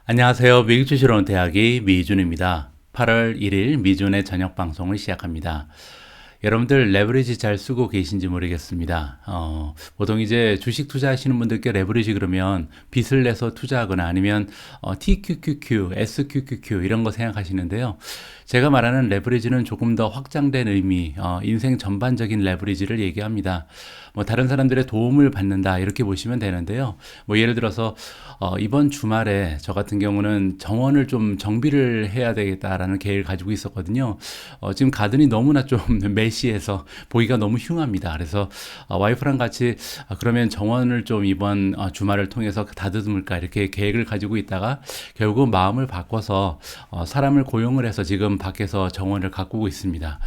안녕하세요. 미국 주식으로 온 대학의 미준입니다. 8월 1일 미준의 저녁 방송을 시작합니다. 여러분들 레버리지 잘 쓰고 계신지 모르겠습니다. 보통 이제 주식 투자하시는 분들께 레버리지 그러면 빚을 내서 투자하거나 아니면 TQQQ, SQQQ 이런 거 생각하시는데요. 제가 말하는 레버리지는 조금 더 확장된 의미, 인생 전반적인 레버리지를 얘기합니다. 뭐 다른 사람들의 도움을 받는다 이렇게 보시면 되는데요. 뭐 예를 들어서 이번 주말에 저 같은 경우는 정원을 좀 정비를 해야 되겠다라는 계획을 가지고 있었거든요. 지금 가든이 너무나 좀 메시해서 보기가 너무 흉합니다. 그래서 와이프랑 같이 그러면 정원을 좀 이번 주말을 통해서 다듬을까 이렇게 계획을 가지고 있다가 결국 마음을 바꿔서 사람을 고용을 해서 지금 밖에서 정원을 가꾸고 있습니다.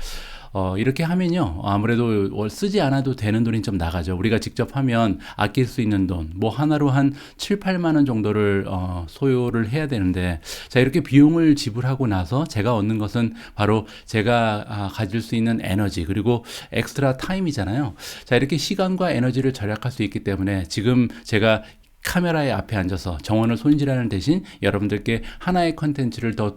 이렇게 하면요. 아무래도 쓰지 않아도 되는 돈이 좀 나가죠. 우리가 직접 하면 아낄 수 있는 돈, 뭐 하나로 한 7, 8만 원 정도를 소요를 해야 되는데, 자, 이렇게 비용을 지불하고 나서 제가 얻는 것은 바로 제가 가질 수 있는 에너지, 그리고 엑스트라 타임이잖아요. 자, 이렇게 시간과 에너지를 절약할 수 있기 때문에 지금 제가 카메라의 앞에 앉아서 정원을 손질하는 대신 여러분들께 하나의 컨텐츠를 더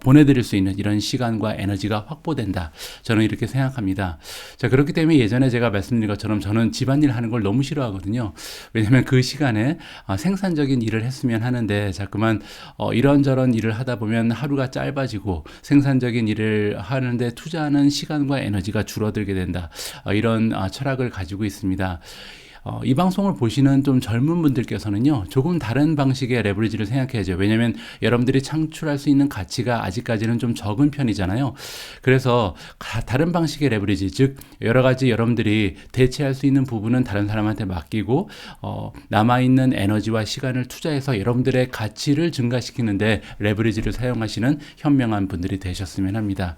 보내드릴 수 있는 이런 시간과 에너지가 확보된다. 저는 이렇게 생각합니다. 자, 그렇기 때문에 예전에 제가 말씀드린 것처럼 저는 집안일 하는 걸 너무 싫어하거든요. 왜냐하면 그 시간에 생산적인 일을 했으면 하는데 자꾸만 이런저런 일을 하다 보면 하루가 짧아지고 생산적인 일을 하는데 투자하는 시간과 에너지가 줄어들게 된다. 이런 철학을 가지고 있습니다. 이 방송을 보시는 좀 젊은 분들께서는요, 조금 다른 방식의 레버리지를 생각해야죠. 왜냐하면 여러분들이 창출할 수 있는 가치가 아직까지는 좀 적은 편이잖아요. 그래서 다른 방식의 레버리지, 즉 여러 가지 여러분들이 대체할 수 있는 부분은 다른 사람한테 맡기고 남아있는 에너지와 시간을 투자해서 여러분들의 가치를 증가시키는데 레버리지를 사용하시는 현명한 분들이 되셨으면 합니다.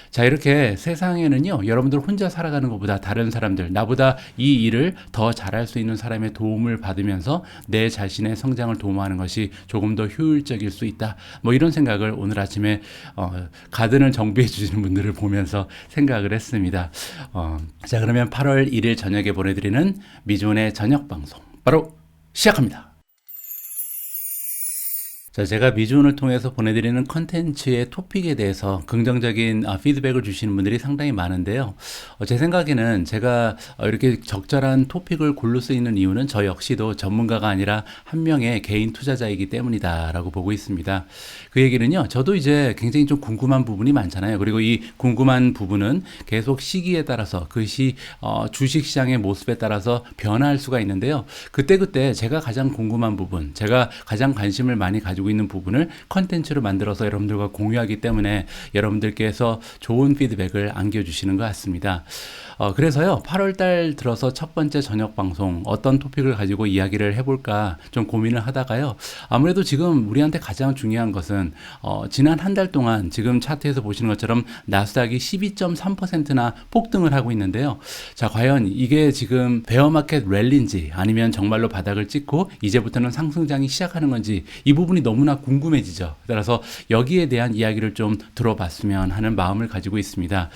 자, 이렇게 세상에는요, 여러분들 혼자 살아가는 것보다 다른 사람들, 나보다 이 일을 더 잘할 수 있는 사람의 도움을 받으면서 내 자신의 성장을 도모하는 것이 조금 더 효율적일 수 있다. 뭐 이런 생각을 오늘 아침에 가든을 정비해 주시는 분들을 보면서 생각을 했습니다. 자, 그러면 8월 1일 저녁에 보내드리는 미존의 저녁 방송 바로 시작합니다. 자, 제가 미준을 통해서 보내드리는 컨텐츠의 토픽에 대해서 긍정적인 피드백을 주시는 분들이 상당히 많은데요. 제 생각에는 제가 이렇게 적절한 토픽을 고를 수 있는 이유는 저 역시도 전문가가 아니라 한 명의 개인 투자자이기 때문이다라고 보고 있습니다. 그 얘기는요, 저도 이제 굉장히 좀 궁금한 부분이 많잖아요. 그리고 이 궁금한 부분은 계속 시기에 따라서 그 주식시장의 모습에 따라서 변화할 수가 있는데요. 그때그때 제가 가장 궁금한 부분, 제가 가장 관심을 많이 가지고 있는 부분을 컨텐츠로 만들어서 여러분들과 공유하기 때문에 여러분들께서 좋은 피드백을 안겨주시는 것 같습니다. 그래서요, 8월달 들어서 첫 번째 저녁 방송 어떤 토픽을 가지고 이야기를 해볼까 좀 고민을 하다가요, 아무래도 지금 우리한테 가장 중요한 것은 지난 한 달 동안 지금 차트에서 보시는 것처럼 나스닥이 12.3%나 폭등을 하고 있는데요. 자, 과연 이게 지금 베어마켓 랠리인지 아니면 정말로 바닥을 찍고 이제부터는 상승장이 시작하는 건지 이 부분이 너무나 궁금해지죠. 따라서 여기에 대한 이야기를 좀 들어봤으면 하는 마음을 가지고 있습니다.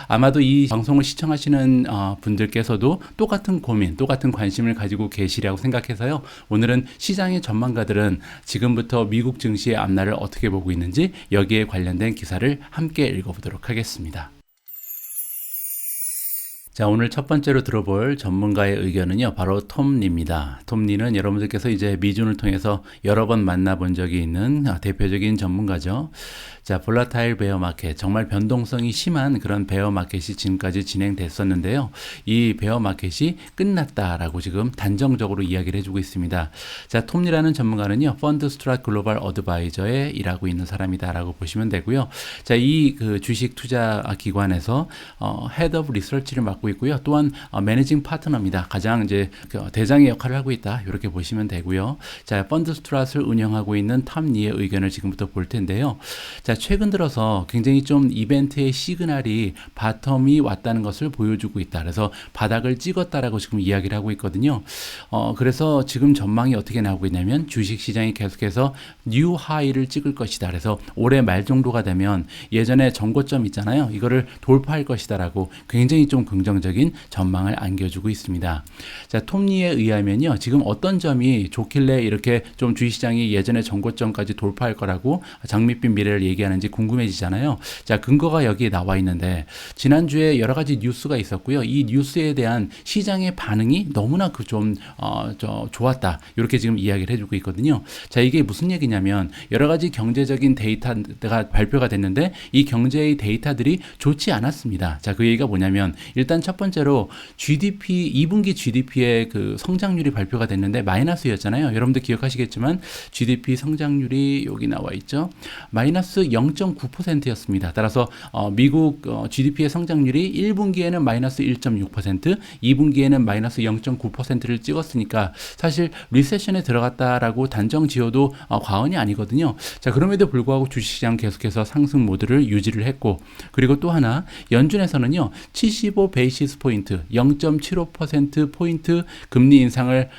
아마도 이 방송을 시청하시는 분들께서도 똑같은 고민, 똑같은 관심을 가지고 계시리라고 생각해서요. 오늘은 시장의 전망가들은 지금부터 미국 증시의 앞날을 어떻게 보고 있는지 여기에 관련된 기사를 함께 읽어보도록 하겠습니다. 자, 오늘 첫 번째로 들어볼 전문가의 의견은요, 바로 톰 리입니다. 톰 리는 여러분들께서 이제 미준을 통해서 여러 번 만나본 적이 있는 대표적인 전문가죠. 자, 볼라타일 베어 마켓, 정말 변동성이 심한 그런 베어 마켓이 지금까지 진행됐었는데요. 이 베어 마켓이 끝났다라고 지금 단정적으로 이야기를 해주고 있습니다. 자, 톰 리라는 전문가는요, 펀드 스트랏 글로벌 어드바이저에 일하고 있는 사람이다라고 보시면 되고요. 자, 이 그 주식 투자 기관에서 헤드 오브 리서치를 맡고 있고요. 또한 매니징 파트너입니다. 가장 이제 대장의 역할을 하고 있다. 이렇게 보시면 되고요. 자, 펀드 스트랏을 운영하고 있는 톰 리의 의견을 지금부터 볼 텐데요. 자, 최근 들어서 굉장히 좀 이벤트의 시그널이 바텀이 왔다는 것을 보여주고 있다. 그래서 바닥을 찍었다라고 지금 이야기를 하고 있거든요. 그래서 지금 전망이 어떻게 나오고 있냐면 주식시장이 계속해서 뉴 하이를 찍을 것이다. 그래서 올해 말 정도가 되면 예전에 정고점 있잖아요. 이거를 돌파할 것이다라고 굉장히 좀 긍정 긍정적인 전망을 안겨주고 있습니다. 자, 톰리에 의하면요, 지금 어떤 점이 좋길래 이렇게 좀 주식시장이 예전의 전고점까지 돌파할 거라고 장밋빛 미래를 얘기하는지 궁금해지잖아요. 자, 근거가 여기에 나와 있는데 지난주에 여러 가지 뉴스가 있었고요. 이 뉴스에 대한 시장의 반응이 너무나 좋았다. 이렇게 지금 이야기를 해주고 있거든요. 자, 이게 무슨 얘기냐면 여러 가지 경제적인 데이터가 발표가 됐는데 이 경제의 데이터들이 좋지 않았습니다. 자, 그 얘기가 뭐냐면 일단 첫 번째로 GDP 2분기 GDP의 그 성장률이 발표가 됐는데 마이너스였잖아요. 여러분들 기억하시겠지만 GDP 성장률이 여기 나와 있죠. 마이너스 0.9%였습니다. 따라서 미국 GDP의 성장률이 1분기에는 마이너스 1.6%, 2분기에는 마이너스 0.9%를 찍었으니까 사실 리세션에 들어갔다라고 단정 지어도 과언이 아니거든요. 자, 그럼에도 불구하고 주식시장 계속해서 상승 모드를 유지를 했고, 그리고 또 하나 연준에서는요 75 베이시스 포인트 0.75% 포인트 금리 인상을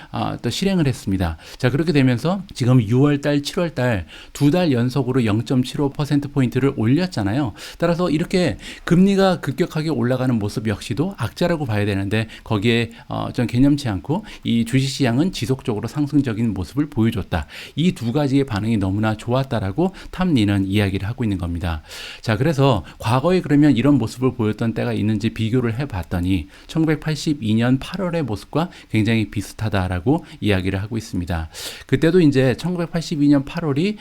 또 실행을 했습니다. 자, 그렇게 되면서 지금 6월달 7월달 두 달 연속으로 0.75% 포인트를 올렸잖아요. 따라서 이렇게 금리가 급격하게 올라가는 모습 역시도 악재라고 봐야 되는데 거기에 좀 개념치 않고 이 주식시장은 지속적으로 상승적인 모습을 보여줬다. 이 두 가지의 반응이 너무나 좋았다라고 탐리는 이야기를 하고 있는 겁니다. 자, 그래서 과거에 그러면 이런 모습을 보였던 때가 있는지 비교를 해봤더니 1982년 8월의 모습과 굉장히 비슷하다라고 이야기를 하고 있습니다. 그때도 이제 1982년 8월이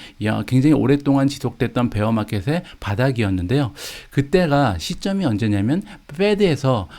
굉장히 오랫동안 지속됐던 베어마켓의 바닥이었는데요. 그때가 시점이 언제냐면 페드에서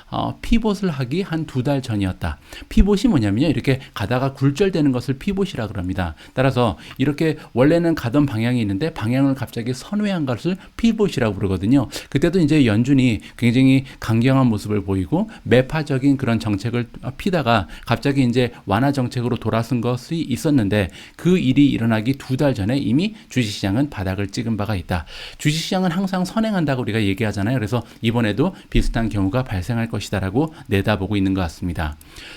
피봇을 하기 한 두 달 전이었다. 피봇이 뭐냐면요, 이렇게 가다가 굴절되는 것을 피봇이라 그럽니다. 따라서 이렇게 원래는 가던 방향이 있는데 방향을 갑자기 선회한 것을 피봇이라고 부르거든요. 그때도 이제 연준이 굉장히 강경한 모습을 보이고 매파적인 그런 정책을 피다가 갑자기 이제 완화 정책으로 돌아선 것이 있었는데 그 일이 일어나기 두 달 전에 이미 주식시장은 바닥을 찍은 바가 있다. 주식시장은 항상 선행한다고 우리가 얘기하잖아요. 그래서 이번에도 비슷한 경우가 발생할 것이다라고 내다보고 있는 것 같습니다.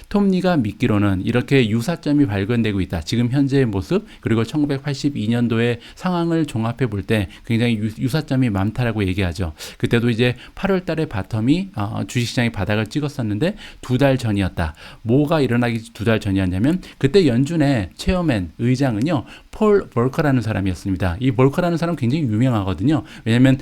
톰리가 믿기로는 이렇게 유사점이 발견되고 있다. 지금 현재의 모습 그리고 1982년도의 상황을 종합해 볼 때 굉장히 유사점이 많다라고 얘기하죠. 그때도 이제 8월 달에 바텀이 주식시장이 바닥을 찍었었는데 두 달 전이었다. 뭐가 일어나기 두 달 전이었냐면 그때 연준의 체어맨 의장은요 폴 볼커라는 사람이었습니다. 이 볼커라는 사람 굉장히 유명하거든요. 왜냐하면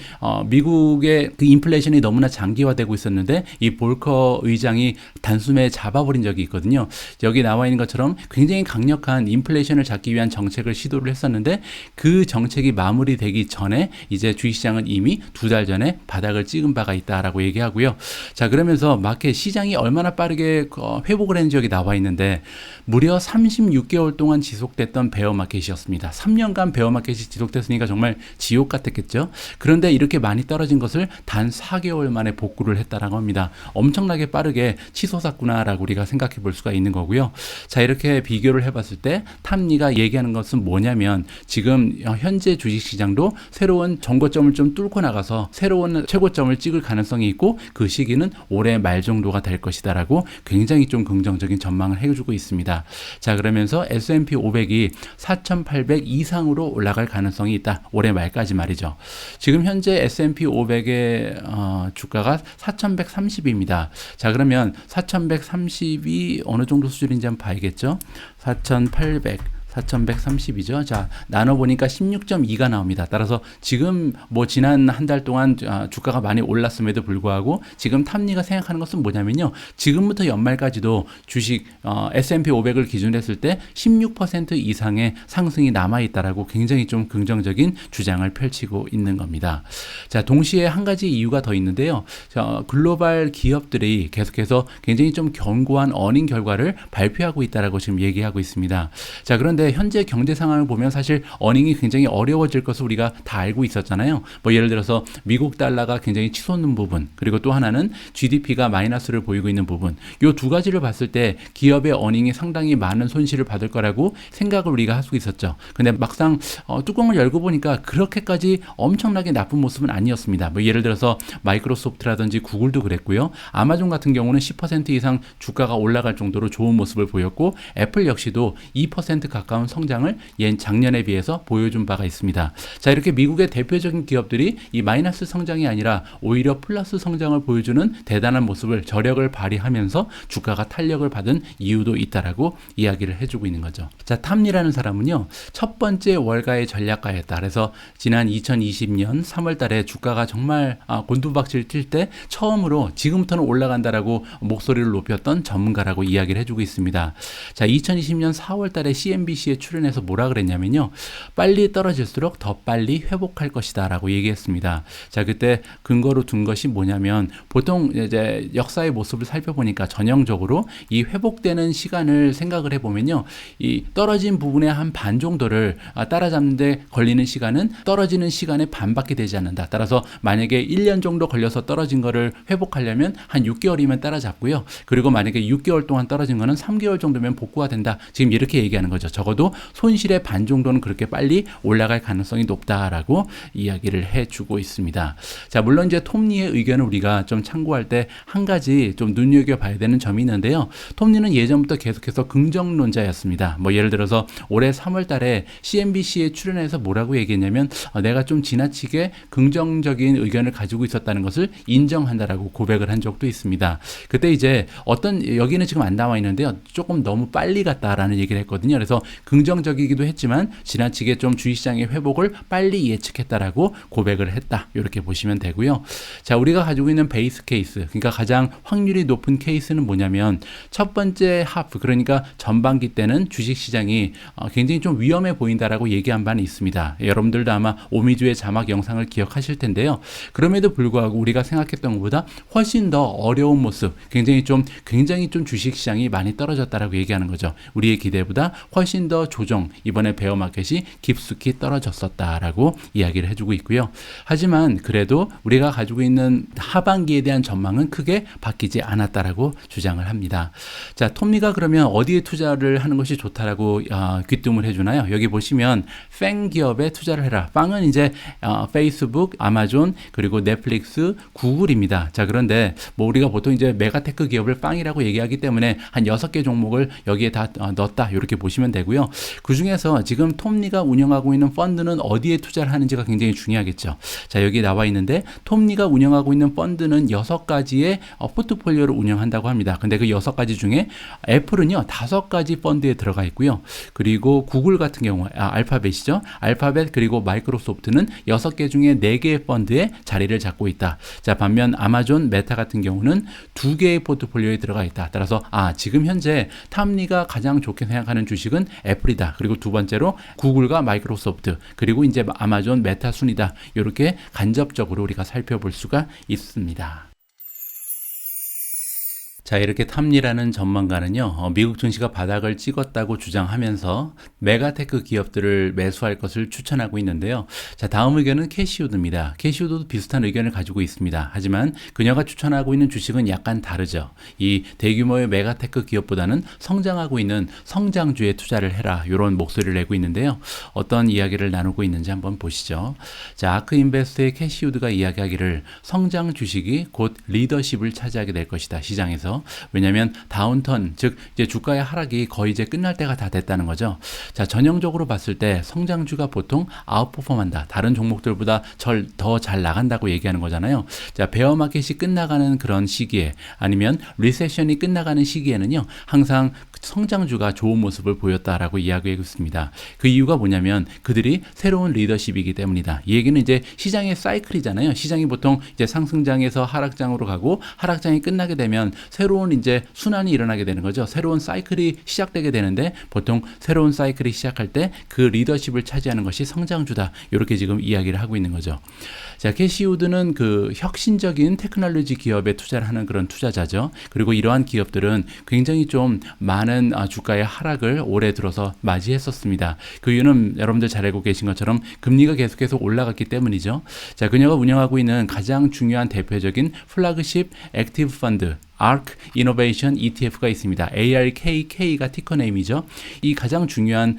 미국의 그 인플레이션이 너무나 장기화되고 있었는데 이 볼커 의장이 단숨에 잡아버린 적이 있거든요. 여기 나와 있는 것처럼 굉장히 강력한 인플레이션을 잡기 위한 정책을 시도를 했었는데 그 정책이 마무리되기 전에 이제 주식시장은 이미 두 달 전에 바닥을 찍은 바가 있다라고 얘기하고요. 자, 그러면서 마켓 시장이 얼마나 빠르게 회복을 했는지 여기 나와 있는데 무려 36개월 동안 지속됐던 베어 마켓이었습니다. 3년간 베어 마켓이 지속됐으니까 정말 지옥 같았겠죠. 그런데 이렇게 많이 떨어진 것을 단 4개월 만에 복구를 했다라고 합니다. 엄청나게 빠르게 치솟았구나라고 우리가 생각해 볼 수가 있는 거고요. 자, 이렇게 비교를 해봤을 때 탐리가 얘기하는 것은 뭐냐면 지금 현재 주식시장도 새로운 정고점을 좀 뚫고 나가서 새로운 최고점을 찍을 가능성이 있고 그 시기는 올해 말 정도가 될 것이다라고 굉장히 좀 긍정적인 전망을 해주고 있습니다. 자, 그러면서 S&P 500이 4,800 이상으로 올라갈 가능성이 있다. 올해 말까지 말이죠. 지금 현재 S&P 500의 주가가 4,130입니다. 자, 그러면 4,130이 어느 정도 수준인지 한번 봐야겠죠. 4,130이죠. 자, 나눠보니까 16.2가 나옵니다. 따라서 지금 뭐 지난 한 달 동안 주가가 많이 올랐음에도 불구하고 지금 탐리가 생각하는 것은 뭐냐면요. 지금부터 연말까지도 주식 S&P 500을 기준으로 했을 때 16% 이상의 상승이 남아있다라고 굉장히 좀 긍정적인 주장을 펼치고 있는 겁니다. 자, 동시에 한 가지 이유가 더 있는데요. 자, 글로벌 기업들이 계속해서 굉장히 좀 견고한 어닝 결과를 발표하고 있다라고 지금 얘기하고 있습니다. 자, 그런데 현재 경제 상황을 보면 사실 어닝이 굉장히 어려워질 것을 우리가 다 알고 있었잖아요. 뭐 예를 들어서 미국 달러가 굉장히 치솟는 부분, 그리고 또 하나는 GDP가 마이너스를 보이고 있는 부분. 이 두 가지를 봤을 때 기업의 어닝이 상당히 많은 손실을 받을 거라고 생각을 우리가 할 수 있었죠. 근데 막상 뚜껑을 열고 보니까 그렇게까지 엄청나게 나쁜 모습은 아니었습니다. 뭐 예를 들어서 마이크로소프트라든지 구글도 그랬고요. 아마존 같은 경우는 10% 이상 주가가 올라갈 정도로 좋은 모습을 보였고 애플 역시도 2% 가까운 가까운 성장을 작년에 비해서 보여준 바가 있습니다. 자, 이렇게 미국의 대표적인 기업들이 이 마이너스 성장이 아니라 오히려 플러스 성장을 보여주는 대단한 모습을 저력을 발휘하면서 주가가 탄력을 받은 이유도 있다라고 이야기를 해주고 있는 거죠. 자, 탐리라는 사람은요, 첫 번째 월가의 전략가였다. 그래서 지난 2020년 3월 달에 주가가 정말 곤두박질 뛸 때 처음으로 지금부터는 올라간다라고 목소리를 높였던 전문가라고 이야기를 해주고 있습니다. 자, 2020년 4월 달에 CNBC에 출연해서 뭐라 그랬냐면요, 빨리 떨어질수록 더 빨리 회복할 것이다 라고 얘기했습니다. 자, 그때 근거로 둔 것이 뭐냐면, 보통 이제 역사의 모습을 살펴보니까 전형적으로 이 회복되는 시간을 생각을 해보면요, 이 떨어진 부분의 한 반 정도를 따라잡는데 걸리는 시간은 떨어지는 시간의 반밖에 되지 않는다. 따라서 만약에 1년 정도 걸려서 떨어진 거를 회복하려면 한 6개월이면 따라잡고요. 그리고 만약에 6개월 동안 떨어진 거는 3개월 정도면 복구가 된다. 지금 이렇게 얘기하는 거죠. 적어도 손실의 반 정도는 그렇게 빨리 올라갈 가능성이 높다라고 이야기를 해주고 있습니다. 자, 물론 이제 톰리의 의견을 우리가 좀 참고할 때 한 가지 좀 눈여겨봐야 되는 점이 있는데요. 톰리는 예전부터 계속해서 긍정론자였습니다. 뭐 예를 들어서 올해 3월 달에 CNBC에 출연해서 뭐라고 얘기했냐면, 내가 좀 지나치게 긍정적인 의견을 가지고 있었다는 것을 인정한다라고 고백을 한 적도 있습니다. 그때 이제 여기는 지금 안 나와 있는데요, 조금 너무 빨리 갔다라는 얘기를 했거든요. 그래서 긍정적이기도 했지만 지나치게 좀 주식시장의 회복을 빨리 예측했다라고 고백을 했다, 이렇게 보시면 되고요. 자, 우리가 가지고 있는 베이스 케이스, 그러니까 가장 확률이 높은 케이스는 뭐냐면, 첫 번째 하프, 그러니까 전반기 때는 주식시장이 굉장히 좀 위험해 보인다라고 얘기한 바는 있습니다. 여러분들도 아마 오미주의 자막 영상을 기억하실 텐데요. 그럼에도 불구하고 우리가 생각했던 것보다 훨씬 더 어려운 모습, 굉장히 좀 주식시장이 많이 떨어졌다라고 얘기하는 거죠. 우리의 기대보다 훨씬 더 이번에 베어마켓이 깊숙이 떨어졌었다라고 이야기를 해주고 있고요. 하지만 그래도 우리가 가지고 있는 하반기에 대한 전망은 크게 바뀌지 않았다라고 주장을 합니다. 자, 톰리가 그러면 어디에 투자를 하는 것이 좋다라고 귀뜸을 해주나요? 여기 보시면 팽 기업에 투자를 해라. 팡은 이제 페이스북, 아마존, 그리고 넷플릭스, 구글입니다. 자, 그런데 뭐 우리가 보통 이제 메가테크 기업을 팡이라고 얘기하기 때문에 한 6개 종목을 여기에 다 넣었다, 이렇게 보시면 되고요. 그 중에서 지금 톰리가 운영하고 있는 펀드는 어디에 투자를 하는지가 굉장히 중요하겠죠. 자, 여기 나와 있는데 톰리가 운영하고 있는 펀드는 6가지의 포트폴리오를 운영한다고 합니다. 근데 그 6가지 중에 애플은요, 5가지 펀드에 들어가 있고요. 그리고 구글 같은 경우, 알파벳이죠. 알파벳 그리고 마이크로소프트는 6개 중에 4개의 펀드에 자리를 잡고 있다. 자, 반면 아마존, 메타 같은 경우는 2개의 포트폴리오에 들어가 있다. 따라서 지금 현재 탐리가 가장 좋게 생각하는 주식은 애플이다. 그리고 두 번째로 구글과 마이크로소프트, 그리고 이제 아마존, 메타 순이다. 이렇게 간접적으로 우리가 살펴볼 수가 있습니다. 자, 이렇게 탐리라는 전문가는요, 미국 증시가 바닥을 찍었다고 주장하면서 메가테크 기업들을 매수할 것을 추천하고 있는데요. 자, 다음 의견은 캐시우드입니다. 캐시우드도 비슷한 의견을 가지고 있습니다. 하지만 그녀가 추천하고 있는 주식은 약간 다르죠. 이 대규모의 메가테크 기업보다는 성장하고 있는 성장주에 투자를 해라, 이런 목소리를 내고 있는데요. 어떤 이야기를 나누고 있는지 한번 보시죠. 자, 아크인베스트의 캐시우드가 이야기하기를 성장 주식이 곧 리더십을 차지하게 될 것이다, 시장에서. 왜냐하면 다운턴, 즉 이제 주가의 하락이 거의 이제 끝날 때가 다 됐다는 거죠. 자, 전형적으로 봤을 때 성장주가 보통 아웃퍼폼한다, 다른 종목들보다 더 잘 나간다고 얘기하는 거잖아요. 자, 베어마켓이 끝나가는 그런 시기에, 아니면 리세션이 끝나가는 시기에는요, 항상 성장주가 좋은 모습을 보였다라고 이야기하고 있습니다. 그 이유가 뭐냐면 그들이 새로운 리더십이기 때문이다. 이 얘기는 이제 시장의 사이클이잖아요. 시장이 보통 이제 상승장에서 하락장으로 가고, 하락장이 끝나게 되면 새로운 이제 순환이 일어나게 되는 거죠. 새로운 사이클이 시작되게 되는데, 보통 새로운 사이클이 시작할 때 그 리더십을 차지하는 것이 성장주다, 이렇게 지금 이야기를 하고 있는 거죠. 자, 캐시우드는 그 혁신적인 테크놀로지 기업에 투자를 하는 그런 투자자죠. 그리고 이러한 기업들은 굉장히 좀 많은 주가의 하락을 올해 들어서 맞이했었습니다. 그 이유는 여러분들 잘 알고 계신 것처럼 금리가 계속해서 올라갔기 때문이죠. 자, 그녀가 운영하고 있는 가장 중요한 대표적인 플래그십 액티브 펀드, ARK Innovation ETF가 있습니다. ARKK가 티커 네임이죠. 이 가장 중요한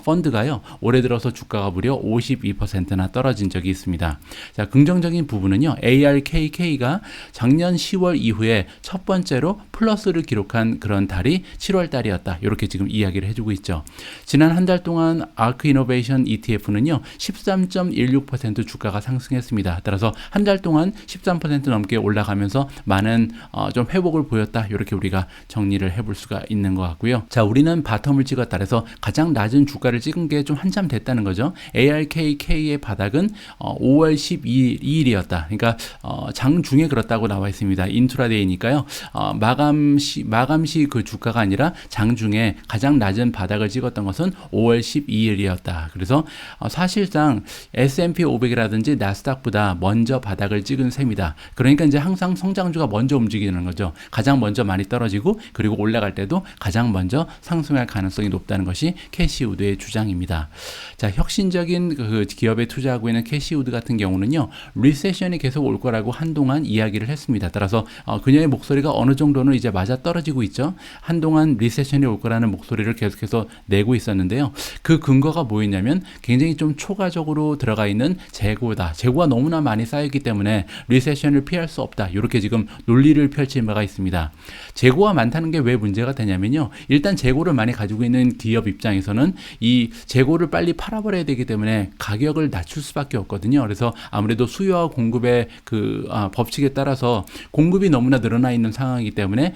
펀드가요. 올해 들어서 주가가 무려 52%나 떨어진 적이 있습니다. 자, 긍정적인 부분은요. ARKK가 작년 10월 이후에 첫 번째로 플러스를 기록한 그런 달이 7월 달이었다. 이렇게 지금 이야기를 해주고 있죠. 지난 한 달 동안 ARK Innovation ETF는요. 13.16% 주가가 상승했습니다. 따라서 한 달 동안 13% 넘게 올라가면서 많은 좀 회복을 보였다. 이렇게 우리가 정리를 해볼 수가 있는 것 같고요. 자, 우리는 바텀을 찍었다. 그래서 가장 낮은 주가를 찍은 게 좀 한참 됐다는 거죠. ARKK의 바닥은 5월 12일이었다. 그러니까 장중에 그렇다고 나와 있습니다. 인트라데이니까요. 마감시 그 주가가 아니라 장중에 가장 낮은 바닥을 찍었던 것은 5월 12일이었다. 그래서 사실상 S&P 500이라든지 나스닥보다 먼저 바닥을 찍은 셈이다. 그러니까 이제 항상 성장주가 먼저 움직이는 거죠. 가장 먼저 많이 떨어지고 그리고 올라갈 때도 가장 먼저 상승할 가능성이 높다는 것이 캐시우드의 주장입니다. 자, 혁신적인 그 기업에 투자하고 있는 캐시우드 같은 경우는요. 리세션이 계속 올 거라고 한동안 이야기를 했습니다. 따라서 그녀의 목소리가 어느 정도는 이제 맞아 떨어지고 있죠. 한동안 리세션이 올 거라는 목소리를 계속해서 내고 있었는데요. 그 근거가 뭐였냐면 굉장히 좀 초과적으로 들어가 있는 재고다. 재고가 너무나 많이 쌓였기 때문에 리세션을 피할 수 없다. 이렇게 지금 논리를 펼친 바가 있습니다. 재고가 많다는 게 왜 문제가 되냐면요. 일단 재고를 많이 가지고 있는 기업 입장에서는 이 재고를 빨리 팔아버려야 되기 때문에 가격을 낮출 수밖에 없거든요. 그래서 아무래도 수요와 공급의 그 법칙에 따라서 공급이 너무나 늘어나 있는 상황이기 때문에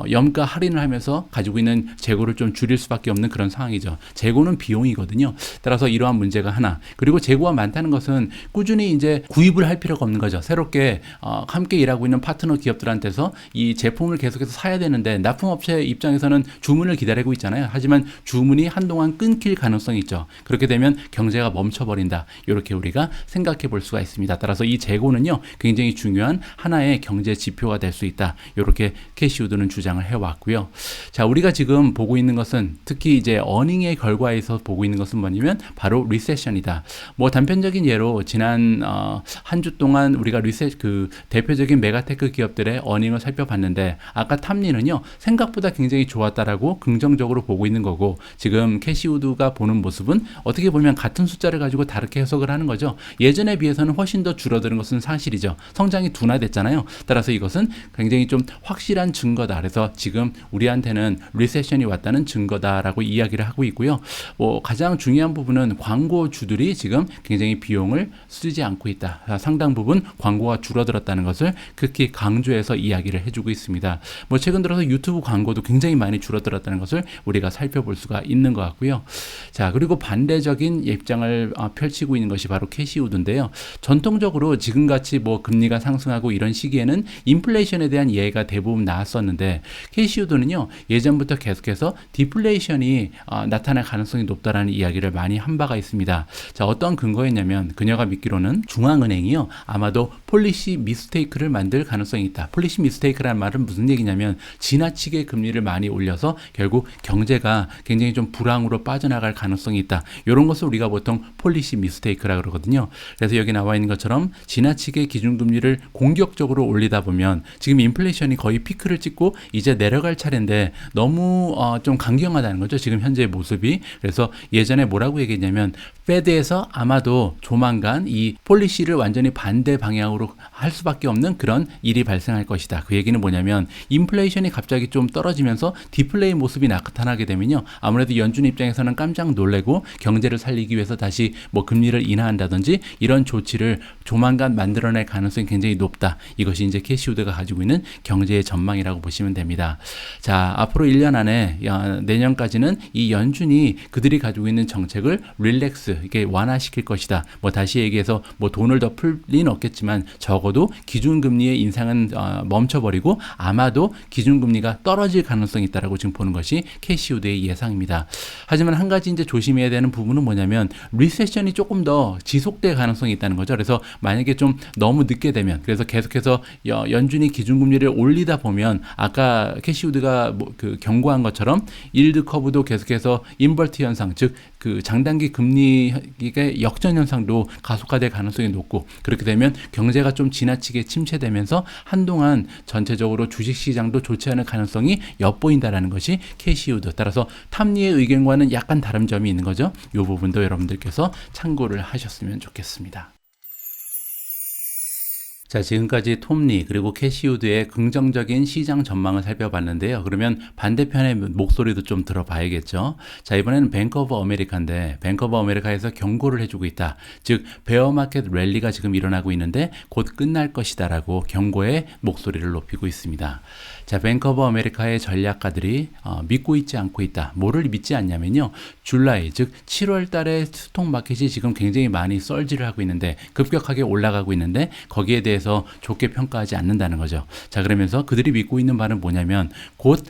염가 할인을 하면서 가지고 있는 재고를 좀 줄일 수밖에 없는 그런 상황이죠. 재고는 비용이거든요. 따라서 이러한 문제가 하나. 그리고 재고가 많다는 것은 꾸준히 이제 구입을 할 필요가 없는 거죠. 새롭게 함께 일하고 있는 파트너 기업들한테서 이 제품을 계속해서 사야 되는데 납품업체 입장에서는 주문을 기다리고 있잖아요. 하지만 주문이 한동안 끊길 가능성이 있죠. 그렇게 되면 경제가 멈춰버린다. 이렇게 우리가 생각해 볼 수가 있습니다. 따라서 이 재고는요. 굉장히 중요한 하나의 경제 지표가 될 수 있다. 이렇게 캐시우드는 주장을 해왔고요. 자, 우리가 지금 보고 있는 것은 특히 이제 어닝의 결과에서 보고 있는 것은 뭐냐면 바로 리세션이다. 단편적인 예로 지난 한 주 동안 우리가 그 대표적인 메가테크 기업들의 어닝을 살펴봤는데 아까 탐리는요. 생각보다 굉장히 좋았다라고 긍정적으로 보고 있는 거고 지금 캐시우드가 보는 모습은 어떻게 보면 같은 숫자를 가지고 다르게 해석을 하는 거죠. 예전에 비해서는 훨씬 더 줄어드는 것은 사실이죠. 성장이 둔화됐잖아요. 따라서 이것은 굉장히 좀 확실한 증거다. 그래서 지금 우리한테는 리세션이 왔다는 증거다라고 이야기를 하고 있고요. 가장 중요한 부분은 광고주들이 지금 굉장히 비용을 쓰지 않고 있다. 상당 부분 광고가 줄어들었다는 것을 극히 강조해서 이야기를 해주고 있습니다. 최근 들어서 유튜브 광고도 굉장히 많이 줄어들었다는 것을 우리가 살펴볼 수가 있는 것 같고요. 자, 그리고 반대적인 입장을 펼치고 있는 것이 바로 캐시우드인데요. 전통적으로 지금같이 금리가 상승하고 이런 시기에는 인플레이션에 대한 예가 대부분 나왔었는데 캐시우드는요. 예전부터 계속해서 디플레이션이 나타날 가능성이 높다라는 이야기를 많이 한 바가 있습니다. 자, 어떤 근거였냐면 그녀가 믿기로는 중앙은행이요. 아마도 폴리시 미스테이크를 만들 가능성이 있다. 폴리시 미스테이크라는 말은 무슨 얘기냐면 지나치게 금리를 많이 올려서 결국 경제가 굉장히 좀 불황으로 빠져나갈 가능성이 있다. 이런 것을 우리가 보통 폴리시 미스테이크라고 그러거든요. 그래서 여기 나와 있는 것처럼 지나치게 기준금리를 공격적으로 올리다 보면 지금 인플레이션이 거의 피크를 찍고 이제 내려갈 차례인데 너무 좀 강경하다는 거죠. 지금 현재의 모습이. 그래서 예전에 뭐라고 얘기했냐면 페드에서 아마도 조만간 이 폴리시를 완전히 반대 방향으로 할 수밖에 없는 그런 일이 발생할 것이다. 그 얘기는 뭐냐면 인플레이션이 갑자기 좀 떨어지면서 디플레이 모습이 나타나게 되면요. 아무래도 연준 입장에서는 깜짝 놀래고 경제를 살리기 위해서 다시 금리를 인하한다든지 이런 조치를 조만간 만들어낼 가능성이 굉장히 높다. 이것이 이제 캐시우드가 가지고 있는 경제의 전망이라고 보시면 됩니다. 자, 앞으로 1년 안에 내년까지는 이 연준이 그들이 가지고 있는 정책을 릴렉스, 이렇게 완화시킬 것이다. 다시 얘기해서 돈을 더 풀 리는 없겠지만 적어도 기준금리의 인상은 멈춰버리고 아마도 기준금리가 떨어질 가능성이 있다라고 지금 보는 것이 캐시우드의 예상입니다. 하지만 한 가지 이제 조심해야 되는 부분은 뭐냐면 리세션이 조금 더 지속될 가능성이 있다는 거죠. 그래서 만약에 좀 너무 늦게 되면 그래서 계속해서 연준이 기준금리를 올리다 보면 아까 캐시우드가 경고한 것처럼 일드 커브도 계속해서 인버트 현상, 즉 그 장단기 금리의 역전 현상도 가속화될 가능성이 높고 그렇게 되면 경제가 좀 지나치게 침체되면서 한동안 전체적으로 주식시장도 좋지 않을 가능성이 엿보인다라는 것이 캐시우드. 따라서 탐리의 의견과는 약간 다른 점이 있는 거죠. 이 부분도 여러분들께서 참고를 하셨으면 좋겠습니다. 자, 지금까지 톰리 그리고 캐시우드의 긍정적인 시장 전망을 살펴봤는데요. 그러면 반대편의 목소리도 좀 들어봐야겠죠. 자, 이번에는 뱅크 오브 아메리카인데 뱅크 오브 아메리카에서 경고를 해주고 있다. 즉 베어마켓 랠리가 지금 일어나고 있는데 곧 끝날 것이다라고 경고의 목소리를 높이고 있습니다. 자, 뱅크 오브 아메리카의 전략가들이 믿고 있지 않고 있다. 뭐를 믿지 않냐면요. 줄라이, 즉 7월 달에 스톡 마켓이 지금 굉장히 많이 썰지를 하고 있는데 급격하게 올라가고 있는데 거기에 대해서 좋게 평가하지 않는다는 거죠. 자, 그러면서 그들이 믿고 있는 바는 뭐냐면 곧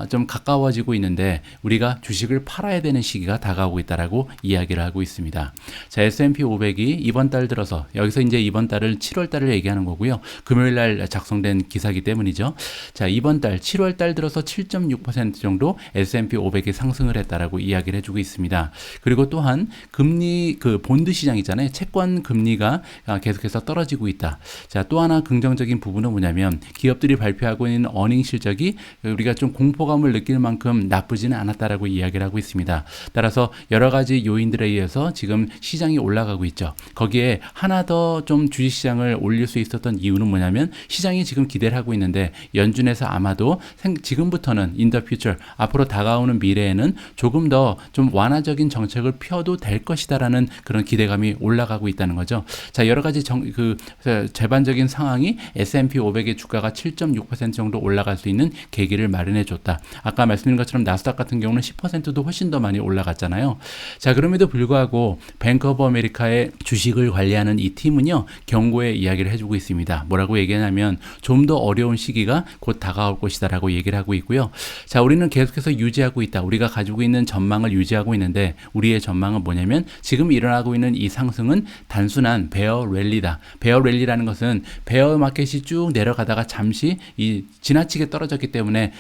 좀 가까워지고 있는데 우리가 주식을 팔아야 되는 시기가 다가오고 있다라고 이야기를 하고 있습니다. 자, S&P 500이 이번 달 들어서 여기서 이제 이번 달을 7월 달을 얘기하는 거고요. 금요일 날 작성된 기사이기 때문이죠. 자, 이번 달 7월 달 들어서 7.6% 정도 S&P 500이 상승을 했다라고 이야기를 해주고 있습니다. 그리고 또한 금리 그 본드 시장이잖아요. 채권 금리가 계속해서 떨어지고 있다. 자, 또 하나 긍정적인 부분은 뭐냐면 기업들이 발표하고 있는 어닝 실적이 우리가 좀 공포감을 느낄 만큼 나쁘지는 않았다라고 이야기를 하고 있습니다. 따라서 여러 가지 요인들에 의해서 지금 시장이 올라가고 있죠. 거기에 하나 더 좀 주식시장을 올릴 수 있었던 이유는 뭐냐면 시장이 지금 기대를 하고 있는데 연준에서 아마도 지금부터는 in the future 앞으로 다가오는 미래에는 조금 더 좀 완화적인 정책을 펴도 될 것이다라는 그런 기대감이 올라가고 있다는 거죠. 자, 여러 가지 재반적인 상황이 S&P 500의 주가가 7.6% 정도 올라갈 수 있는 계기를 마련해 줬다. 아까 말씀드린 것처럼 나스닥 같은 경우는 10%도 훨씬 더 많이 올라갔잖아요. 자, 그럼에도 불구하고 뱅크 오브 아메리카의 주식을 관리하는 이 팀은요, 경고의 이야기를 해주고 있습니다. 뭐라고 얘기하냐면 좀 더 어려운 시기가 곧 다가올 것이다라고 얘기를 하고 있고요. 자, 우리는 계속해서 유지하고 있다. 우리가 가지고 있는 전망을 유지하고 있는데 우리의 전망은 뭐냐면 지금 일어나고 있는 이 상승은 단순한 베어 랠리다. 베어 랠리라는 것은 베어 마켓이 쭉 내려가다가 잠시 지나치게 떨어졌기 때문에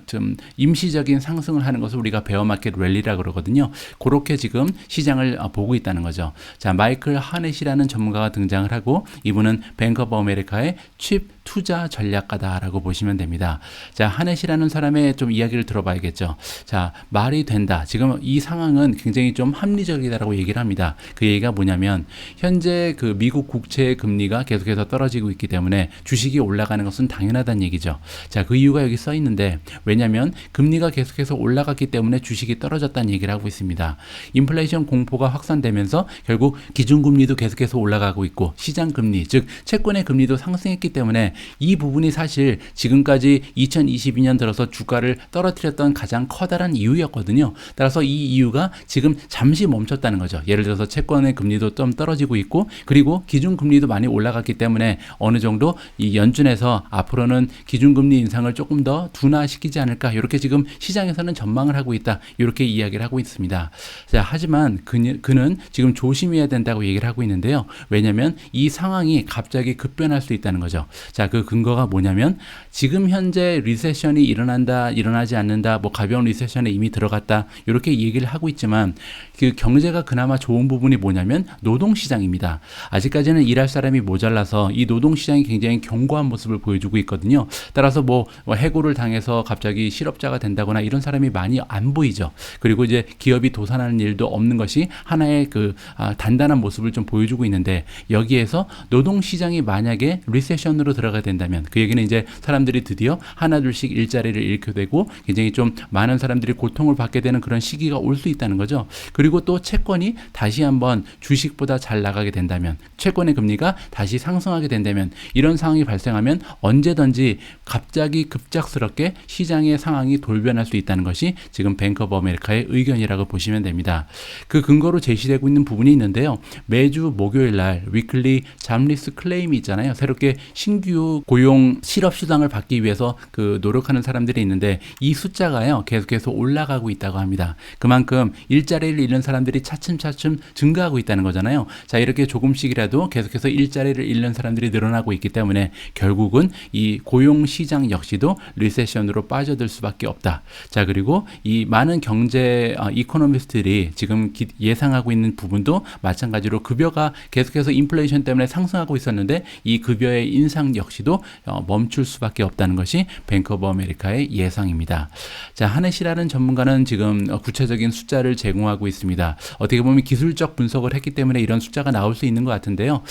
좀 임시적인 상승을 하는 것을 우리가 베어 마켓 랠리라고 그러거든요. 그렇게 지금 시장을 보고 있다는 거죠. 자, 마이클 하넷이라는 전문가가 등장을 하고 이분은 뱅크 오브 아메리카의 칩 투자 전략가다라고 보시면 됩니다. 자, 하넷이라는 사람의 좀 이야기를 들어봐야겠죠. 자, 말이 된다. 지금 이 상황은 굉장히 좀 합리적이다라고 얘기를 합니다. 그 얘기가 뭐냐면 현재 그 미국 국채 금리가 계속해서 떨어지고 있기 때문에 주식이 올라가는 것은 당연하다는 얘기죠. 자, 그 이유가 여기 써 있는데 왜냐하면 금리가 계속해서 올라갔기 때문에 주식이 떨어졌다는 얘기를 하고 있습니다. 인플레이션 공포가 확산되면서 결국 기준금리도 계속해서 올라가고 있고 시장금리, 즉 채권의 금리도 상승했기 때문에 이 부분이 사실 지금까지 2022년 들어서 주가를 떨어뜨렸던 가장 커다란 이유였거든요. 따라서 이 이유가 지금 잠시 멈췄다는 거죠. 예를 들어서 채권의 금리도 좀 떨어지고 있고 그리고 기준금리도 많이 올라갔기 때문에 어느 정도 이 연준에서 앞으로는 기준금리 인상을 조금 더 둔화시키지 않을까 이렇게 지금 시장에서는 전망을 하고 있다. 이렇게 이야기를 하고 있습니다. 자, 하지만 그는 지금 조심해야 된다고 얘기를 하고 있는데요. 왜냐하면 이 상황이 갑자기 급변할 수 있다는 거죠. 자, 그 근거가 뭐냐면 지금 현재 리세션이 일어난다, 일어나지 않는다, 뭐 가벼운 리세션에 이미 들어갔다 이렇게 얘기를 하고 있지만 그 경제가 그나마 좋은 부분이 뭐냐면 노동시장입니다. 아직까지는 일할 사람이 모자라서 이 노동시장이 굉장히 견고한 모습을 보여주고 있거든요. 따라서 뭐 해고를 당해서 갑자기 실업자가 된다거나 이런 사람이 많이 안 보이죠. 그리고 이제 기업이 도산하는 일도 없는 것이 하나의 그 단단한 모습을 좀 보여주고 있는데 여기에서 노동시장이 만약에 리세션으로 들어가게 된다면 그 얘기는 이제 사람들이 드디어 하나둘씩 일자리를 잃게 되고 굉장히 좀 많은 사람들이 고통을 받게 되는 그런 시기가 올 수 있다는 거죠. 그리고 또 채권이 다시 한번 주식보다 잘 나가게 된다면 채권의 금리가 다시 상승하게 된다면 이런 상황이 발생하면 언제든지 갑자기 급작스럽게 시장의 상황이 돌변할 수 있다는 것이 지금 뱅크 오브 아메리카의 의견이라고 보시면 됩니다. 그 근거로 제시되고 있는 부분이 있는데요. 매주 목요일 날 위클리 잡리스 클레임이 있잖아요. 새롭게 신규 고용 실업 수당을 받기 위해서 그 노력하는 사람들이 있는데 이 숫자가요. 계속해서 올라가고 있다고 합니다. 그만큼 일자리를 잃는 사람들이 차츰차츰 증가하고 있다는 거잖아요. 자, 이렇게 조금씩이라도 계속해서 일자리를 잃는 사람들이 늘어나고 있기 때문에 결국은 이 고용 시장 역시도 리세션으로 빠져들 수밖에 없다. 자, 그리고 이 많은 경제 이코노미스트들이 지금 예상하고 있는 부분도 마찬가지로 급여가 계속해서 인플레이션 때문에 상승하고 있었는데 이 급여의 인상 역시 역시도 멈출 수밖에 없다는 것이 뱅크 오브 아메리카의 예상입니다. 자, 하넷이라는 전문가는 지금 구체적인 숫자를 제공하고 있습니다. 어떻게 보면 기술적 분석을 했기 때문에 이런 숫자가 나올 수 있는 것 같은데요.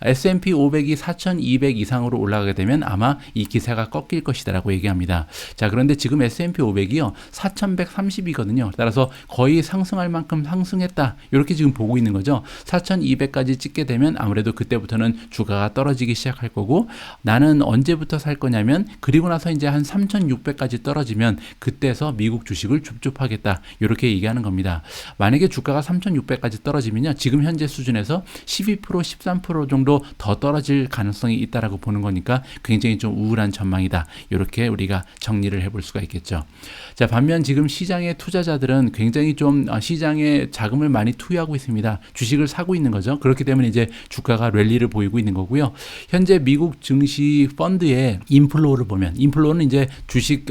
S&P 500이 4,200 이상으로 올라가게 되면 아마 이 기세가 꺾일 것이다라고 얘기합니다. 자, 그런데 지금 S&P 500이요 4,130이거든요. 따라서 거의 상승할 만큼 상승했다. 이렇게 지금 보고 있는 거죠. 4,200까지 찍게 되면 아무래도 그때부터는 주가가 떨어지기 시작할 거고, 나는 언제부터 살 거냐면 그리고 나서 이제 한 3,600까지 떨어지면 그때서 미국 주식을 줍줍하겠다. 이렇게 얘기하는 겁니다. 만약에 주가가 3,600까지 떨어지면요, 지금 현재 수준에서 12%, 13% 정도 더 떨어질 가능성이 있다라고 보는 거니까 굉장히 좀 우울한 전망이다. 이렇게 우리가 정리를 해볼 수가 있겠죠. 자, 반면 지금 시장의 투자자들은 굉장히 좀 시장에 자금을 많이 투여하고 있습니다. 주식을 사고 있는 거죠. 그렇기 때문에 이제 주가가 랠리를 보이고 있는 거고요. 현재 미국 증시 펀드의 인플로우를 보면, 인플로우는 이제 주식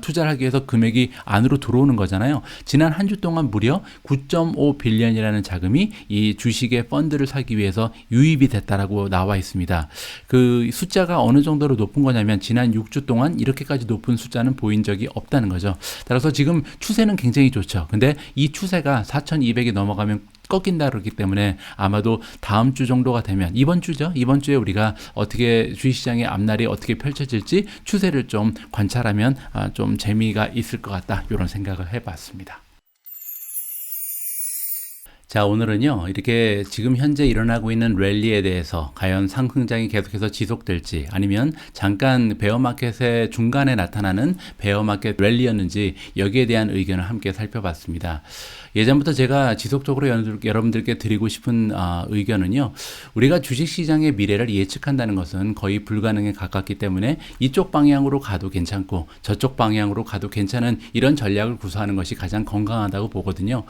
투자를 하기 위해서 금액이 안으로 들어오는 거잖아요. 지난 한 주 동안 무려 9.5 빌리언이라는 자금이 이 주식의 펀드를 사기 위해서 유입이 됐다라고 나와 있습니다. 그 숫자가 어느 정도로 높은 거냐면 지난 6주 동안 이렇게까지 높은 숫자는 보인 적이 없다는 거죠. 따라서 지금 추세는 굉장히 좋죠. 근데 이 추세가 4,200이 넘어가면 꺾인다 그러기 때문에 아마도 다음 주 정도가 되면, 이번 주죠. 이번 주에 우리가 어떻게 주식시장의 앞날이 어떻게 펼쳐질지 추세를 좀 관찰하면 좀 재미가 있을 것 같다. 이런 생각을 해봤습니다. 자, 오늘은요, 이렇게 지금 현재 일어나고 있는 랠리에 대해서 과연 상승장이 계속해서 지속될지, 아니면 잠깐 베어마켓의 중간에 나타나는 베어마켓 랠리였는지, 여기에 대한 의견을 함께 살펴봤습니다. 예전부터 제가 지속적으로 여러분들께 드리고 싶은 의견은요, 우리가 주식시장의 미래를 예측한다는 것은 거의 불가능에 가깝기 때문에 이쪽 방향으로 가도 괜찮고 저쪽 방향으로 가도 괜찮은 이런 전략을 구사하는 것이 가장 건강하다고 보거든요.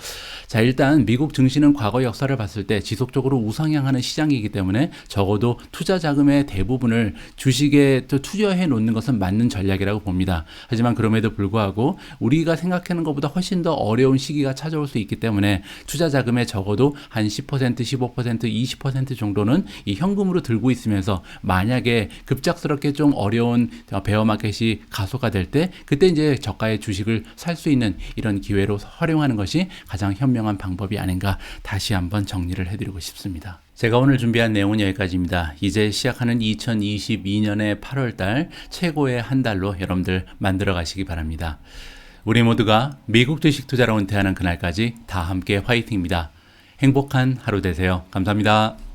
자, 일단 미국 증시는 과거 역사를 봤을 때 지속적으로 우상향하는 시장이기 때문에 적어도 투자 자금의 대부분을 주식에 투자해 놓는 것은 맞는 전략이라고 봅니다. 하지만 그럼에도 불구하고 우리가 생각하는 것보다 훨씬 더 어려운 시기가 찾아올 수 있기 때문에 투자 자금의 적어도 한 10%, 15%, 20% 정도는 이 현금으로 들고 있으면서 만약에 급작스럽게 좀 어려운 베어마켓이 가속화될 때 그때 이제 저가의 주식을 살 수 있는 이런 기회로 활용하는 것이 가장 현명한 방법이 아닌가 다시 한번 정리를 해드리고 싶습니다. 제가 오늘 준비한 내용은 여기까지입니다. 이제 시작하는 2022년의 8월달 최고의 한 달로 여러분들 만들어 가시기 바랍니다. 우리 모두가 미국 주식 투자로 은퇴하는 그날까지 다 함께 화이팅입니다. 행복한 하루 되세요. 감사합니다.